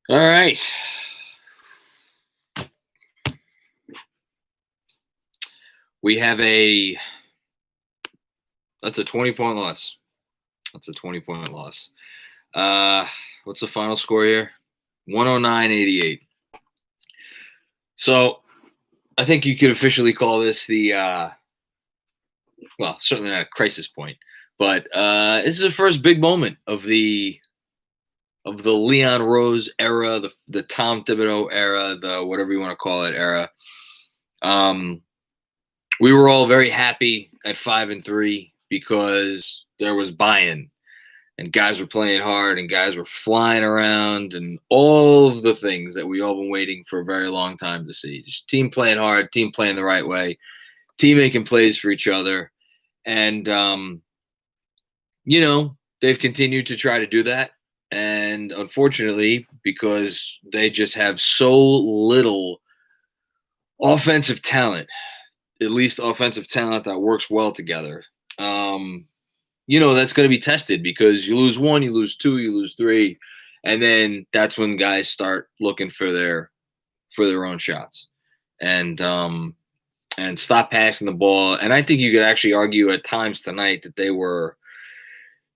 All right. We have that's a 20-point loss. That's a 20-point loss. What's the final score here? 109-88. So I think you could officially call this the, well, certainly not a crisis point, but this is the first big moment of the Leon Rose era, the Tom Thibodeau era, the whatever you want to call it era. We were all very happy at 5-3 because there was buy-in and guys were playing hard and guys were flying around and all of the things that we all been waiting for a very long time to see. Just team playing hard, team playing the right way, team making plays for each other. And, they've continued to try to do that. And unfortunately, because they just have so little offensive talent, at least offensive talent that works well together, that's going to be tested because you lose one, you lose two, you lose three. And then that's when guys start looking for their own shots and stop passing the ball. And I think you could actually argue at times tonight that they were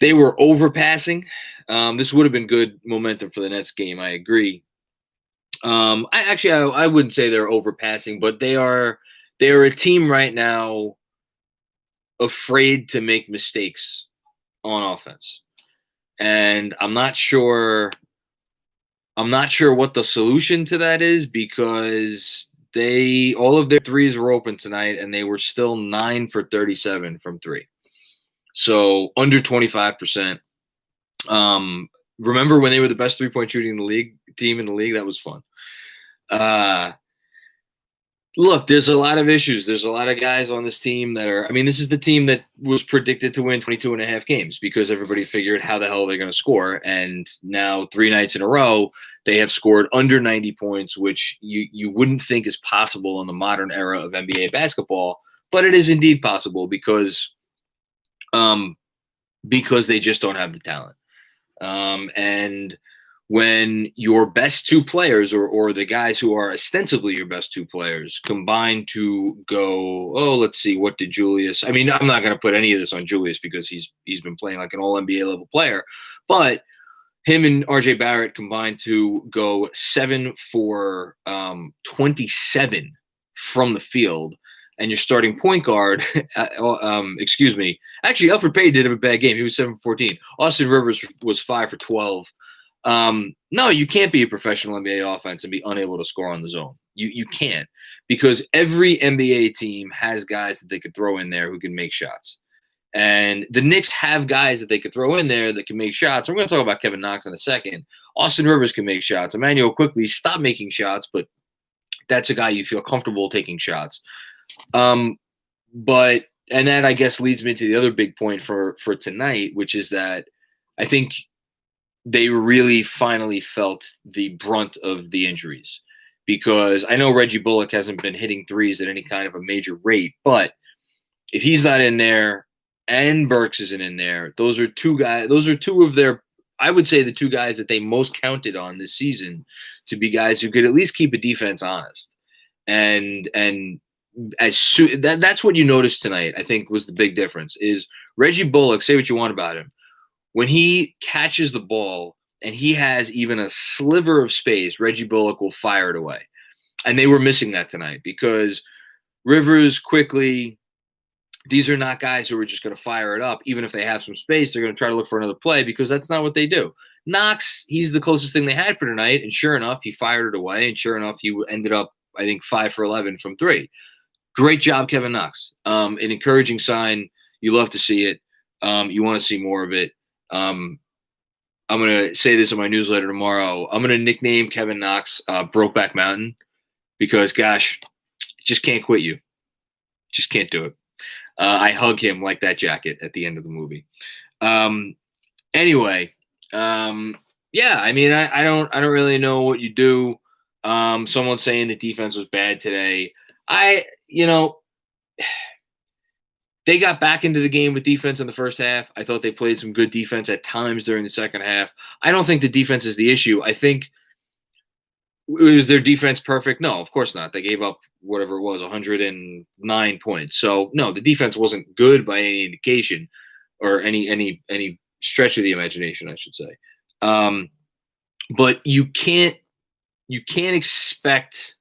overpassing. This would have been good momentum for the Nets game. I agree. I wouldn't say they're overpassing, but they are a team right now afraid to make mistakes on offense. And I'm not sure what the solution to that is because all of their threes were open tonight and they were still 9 for 37 from three. So under 25%. Remember when they were the best 3-point shooting team in the league? That was fun. Look, there's a lot of issues. There's a lot of guys on this team this is the team that was predicted to win 22 and a half games because everybody figured how the hell they're going to score. And now 3 nights in a row, they have scored under 90 points, which you wouldn't think is possible in the modern era of NBA basketball, but it is indeed possible because they just don't have the talent. And when your best two players or the guys who are ostensibly your best two players combine to go, let's see, what did Julius? I'm not going to put any of this on Julius because he's been playing like an all NBA level player, but him and RJ Barrett combined to go 7 for 27 from the field. And your starting point guard, actually, Elfrid Payton did have a bad game. He was 7 for 14. Austin Rivers was 5 for 12. No, you can't be a professional NBA offense and be unable to score on the zone. You can't, because every NBA team has guys that they could throw in there who can make shots. And the Knicks have guys that they could throw in there that can make shots. I'm going to talk about Kevin Knox in a second. Austin Rivers can make shots. Emmanuel quickly stopped making shots, but that's a guy you feel comfortable taking shots. And that, I guess, leads me to the other big point for tonight, which is that I think they really finally felt the brunt of the injuries, because I know Reggie Bullock hasn't been hitting threes at any kind of a major rate, but if he's not in there and Burks isn't in there, those are two of their, I would say, the two guys that they most counted on this season to be guys who could at least keep a defense honest. And that's what you noticed tonight, I think, was the big difference. Is Reggie Bullock, say what you want about him, when he catches the ball and he has even a sliver of space, Reggie Bullock will fire it away. And they were missing that tonight because Rivers, quickly, these are not guys who are just going to fire it up. Even if they have some space, they're going to try to look for another play because that's not what they do. Knox, he's the closest thing they had for tonight, and sure enough, he fired it away, and sure enough, he ended up, I think, 5 for 11 from three. Great job, Kevin Knox. An encouraging sign. You love to see it. You want to see more of it. I'm going to say this in my newsletter tomorrow. I'm going to nickname Kevin Knox Brokeback Mountain because, gosh, just can't quit you. Just can't do it. I hug him like that jacket at the end of the movie. Anyway, yeah, I mean, I don't really know what you do. Someone's saying the defense was bad today. They got back into the game with defense in the first half. I thought they played some good defense at times during the second half. I don't think the defense is the issue. I think Was their defense perfect? No, of course not. They gave up whatever it was, 109 points. So no, the defense wasn't good by any indication or any stretch of the imagination, I should say. But you can't expect,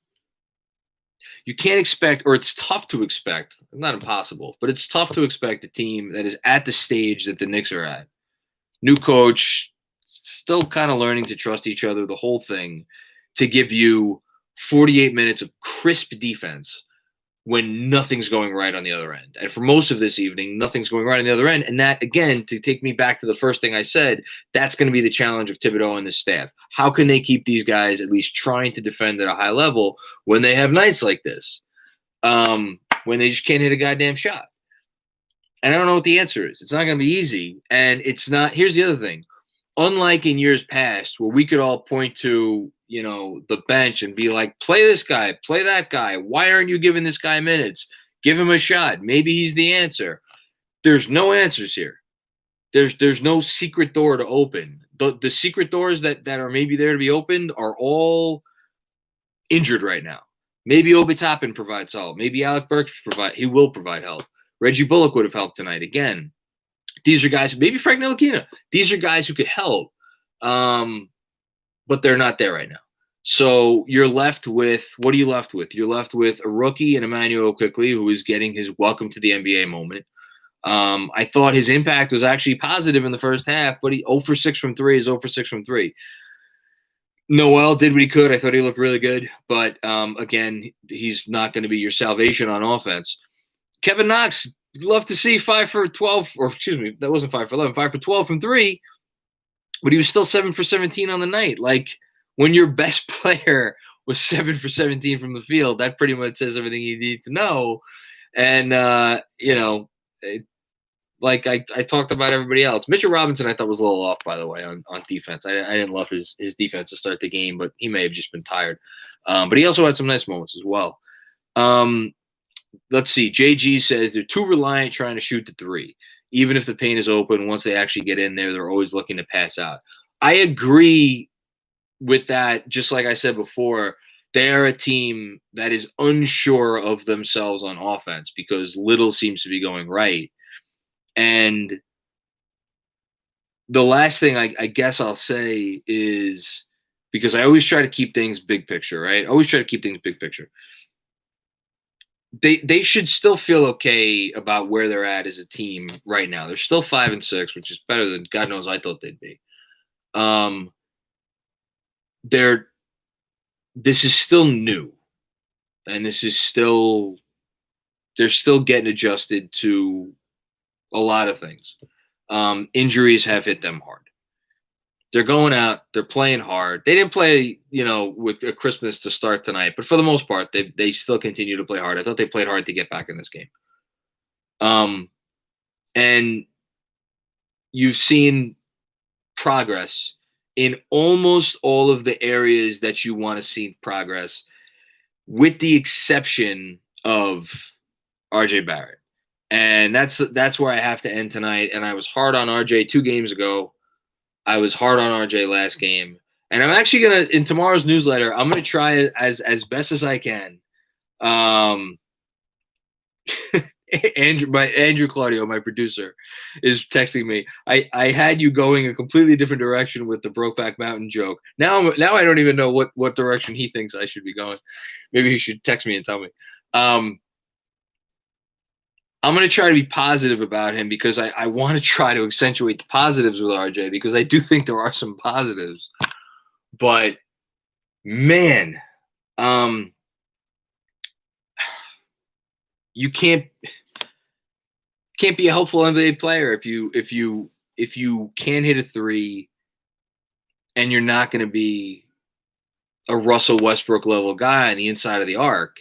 or it's tough to expect, not impossible, but it's tough to expect a team that is at the stage that the Knicks are at. New coach, still kind of learning to trust each other, the whole thing, to give you 48 minutes of crisp defense when nothing's going right on the other end. And for most of this evening, nothing's going right on the other end. And that, again, to take me back to the first thing I said, that's going to be the challenge of Thibodeau and the staff. How can they keep these guys at least trying to defend at a high level when they have nights like this, when they just can't hit a goddamn shot? And I don't know what the answer is. It's not going to be easy. And it's not – here's the other thing. Unlike in years past where we could all point to, the bench and be like, play this guy, play that guy. Why aren't you giving this guy minutes? Give him a shot. Maybe he's the answer. There's no answers here. There's no secret door to open. The secret doors that are maybe there to be opened are all injured right now. Maybe Obi Toppin provides help. Maybe Alec Burks will provide help. Reggie Bullock would have helped tonight again. These are guys, maybe Frank Ntilikina. These are guys who could help, but they're not there right now. So you're left with, what are you left with? You're left with a rookie in Emmanuel Quickley, who is getting his welcome to the NBA moment. I thought his impact was actually positive in the first half, but he 0 for 6 from 3 is 0 for 6 from 3. Noel did what he could. I thought he looked really good, but again, he's not going to be your salvation on offense. Kevin Knox, you'd love to see 5 for 12, or excuse me, that wasn't 5 for 11, 5 for 12 from 3, but he was still 7 for 17 on the night. Like, when your best player was 7 for 17 from the field, that pretty much says everything you need to know. And, like I talked about everybody else. Mitchell Robinson, I thought, was a little off, by the way, on defense. I didn't love his defense to start the game, but he may have just been tired. But he also had some nice moments as well. Let's see. JG says they're too reliant trying to shoot the three. Even if the paint is open, once they actually get in there, they're always looking to pass out. I agree with that. Just like I said before, they are a team that is unsure of themselves on offense because little seems to be going right. And the last thing I guess I'll say is, because I always try to keep things big picture, right? I always try to keep things big picture. They should still feel okay about where they're at as a team right now. They're still 5-6, which is better than God knows I thought they'd be. This is still new, and they're still getting adjusted to a lot of things. Injuries have hit them hard. They're going out. They're playing hard. They didn't play, with a Christmas to start tonight, but for the most part, they still continue to play hard. I thought they played hard to get back in this game. And you've seen progress in almost all of the areas that you want to see progress, with the exception of RJ Barrett. And that's where I have to end tonight. And I was hard on RJ 2 games ago. I was hard on RJ last game. And I'm actually going to, in tomorrow's newsletter, I'm going to try it as best as I can. Andrew Claudio, my producer, is texting me. I had you going a completely different direction with the Brokeback Mountain joke. Now I don't even know what direction he thinks I should be going. Maybe he should text me and tell me. I'm going to try to be positive about him because I want to try to accentuate the positives with RJ, because I do think there are some positives. But, man, you can't be a helpful NBA player if you can't hit a three and you're not going to be a Russell Westbrook level guy on the inside of the arc.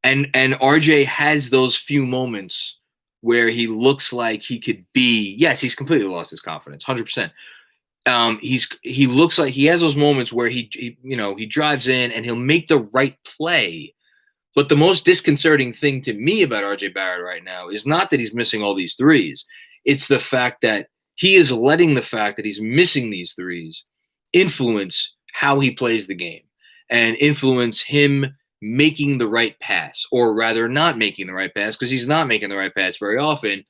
And RJ has those few moments where he looks like he could be. Yes, he's completely lost his confidence, 100%. He looks like he has those moments where he drives in and he'll make the right play. But the most disconcerting thing to me about RJ Barrett right now is not that he's missing all these threes. It's the fact that he is letting the fact that he's missing these threes influence how he plays the game. and influence him making the right pass, or rather not making the right pass, because he's not making the right pass very often.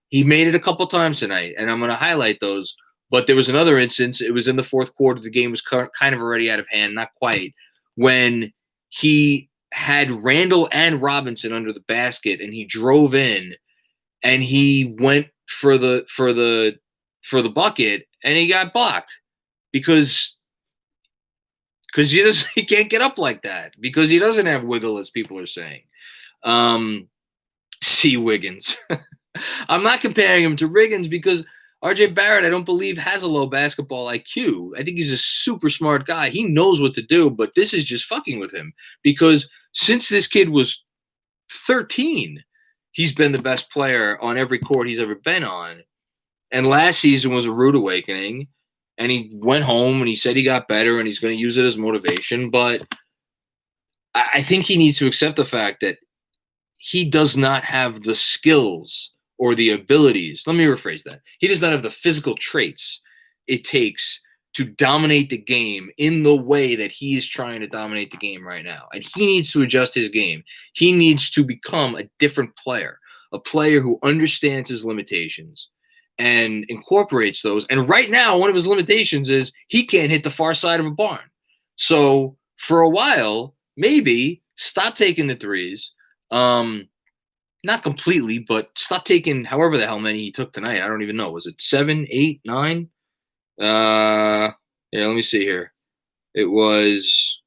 He made it a couple times tonight, and I'm going to highlight those. But there was another instance. It was in the fourth quarter. The game was kind of already out of hand, not quite, when he had Randall and Robinson under the basket, and he drove in, and he went for the bucket, and he got blocked because he can't get up like that, because he doesn't have wiggle, as people are saying. See Wiggins. I'm not comparing him to Riggins because RJ Barrett, I don't believe, has a low basketball IQ. I think he's a super smart guy. He knows what to do, but this is just fucking with him, because since this kid was 13, he's been the best player on every court he's ever been on. And last season was a rude awakening, and he went home and he said he got better and he's going to use it as motivation. But I think he needs to accept the fact that he does not have the skills or the abilities. Let me rephrase that. He does not have the physical traits it takes to dominate the game in the way that he is trying to dominate the game right now. And he needs to adjust his game. He needs to become a different player, a player who understands his limitations and incorporates those. And right now, one of his limitations is he can't hit the far side of a barn. So for a while, maybe stop taking the threes. Not completely, but stop taking however the hell many he took tonight. I don't even know. Was it 7, 8, 9? Yeah, let me see here. It was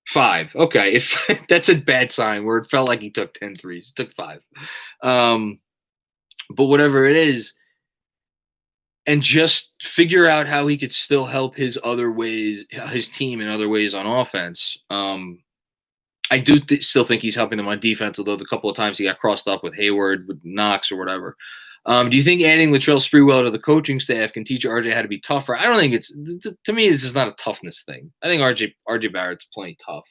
5. Okay, if that's a bad sign where it felt like he took 10 threes. He took 5. But whatever it is, and just figure out how he could still help his team in other ways on offense. I do still think he's helping them on defense, although the couple of times he got crossed up with Hayward, with Knox, or whatever. Do you think adding Latrell Sprewell to the coaching staff can teach RJ how to be tougher? I don't think to me, this is not a toughness thing. I think RJ Barrett's plenty tough.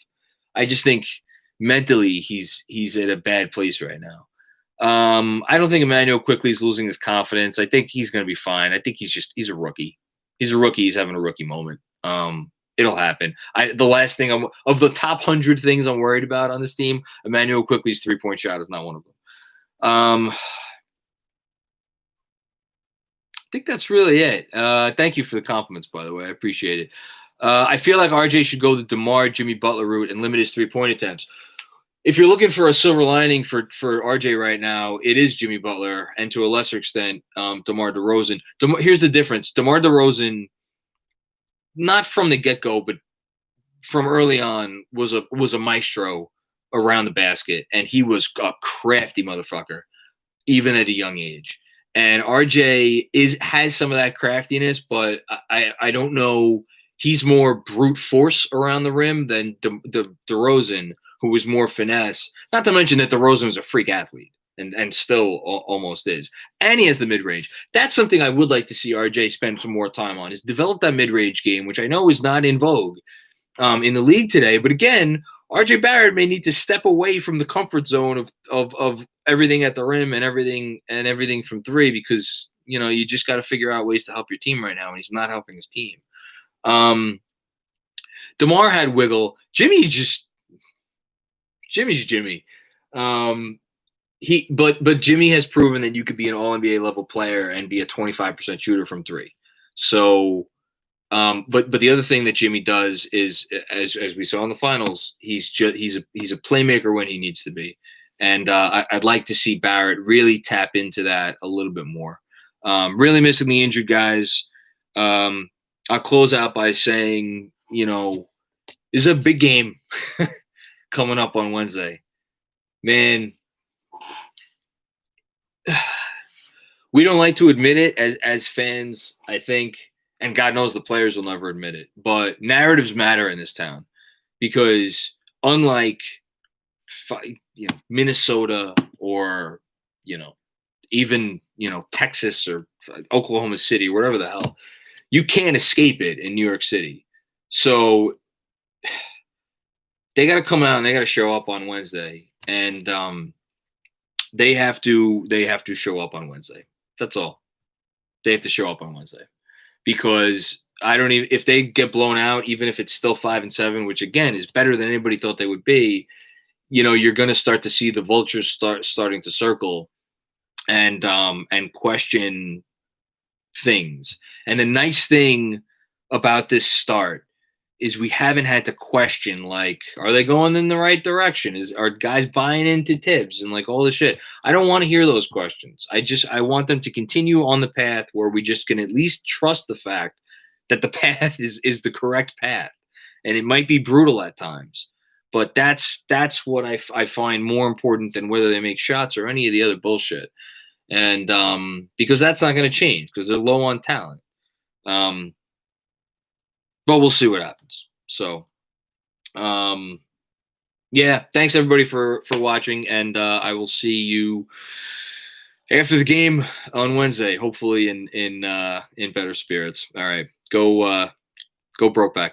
I just think mentally he's at a bad place right now. I don't think Emmanuel Quickly is losing his confidence. I think he's going to be fine. I think he's a rookie. He's a rookie. He's having a rookie moment. It'll happen. The last thing of the top 100 things I'm worried about on this team, Emmanuel Quickly's 3-point shot is not one of them. I think that's really it. Thank you for the compliments, by the way. I appreciate it. I feel like RJ should go the DeMar, Jimmy Butler route and limit his 3-point attempts. If you're looking for a silver lining for RJ right now, it is Jimmy Butler, and to a lesser extent, DeMar DeRozan. Here's the difference. DeMar DeRozan, not from the get-go, but from early on, was a maestro around the basket, and he was a crafty motherfucker, even at a young age. And RJ has some of that craftiness, but I don't know. He's more brute force around the rim than DeRozan, who was more finesse. Not to mention that DeRozan was a freak athlete and still almost is. And he has the mid-range. That's something I would like to see RJ spend some more time on, is develop that mid-range game, which I know is not in vogue in the league today. But again, RJ Barrett may need to step away from the comfort zone of everything at the rim and everything from three, because you just got to figure out ways to help your team right now, and he's not helping his team. DeMar had wiggle. Jimmy's Jimmy. But Jimmy has proven that you could be an all-NBA level player and be a 25% shooter from three. So, but the other thing that Jimmy does is, as we saw in the finals, he's a playmaker when he needs to be. And I'd like to see Barrett really tap into that a little bit more. Really missing the injured guys. I'll close out by saying, this is a big game coming up on Wednesday. Man, we don't like to admit it as fans, I think, and God knows the players will never admit it, but narratives matter in this town, because unlike Minnesota or even Texas or Oklahoma City, wherever the hell, you can't escape it in New York City. So they got to come out and they got to show up on Wednesday, and they have to show up on Wednesday. That's all. They have to show up on Wednesday, because I don't even if they get blown out, even if it's still 5-7, which again is better than anybody thought they would be. You're going to start to see the vultures starting to circle and question things. And the nice thing about this start is we haven't had to question, like, are they going in the right direction? Are guys buying into Tibbs and like all this shit? I don't want to hear those questions. I want them to continue on the path where we just can at least trust the fact that the path is the correct path. And it might be brutal at times, but that's what I find more important than whether they make shots or any of the other bullshit. And because that's not going to change because they're low on talent. But we'll see what happens. So, yeah, thanks everybody for watching, and I will see you after the game on Wednesday, hopefully in better spirits. All right, go Brokeback.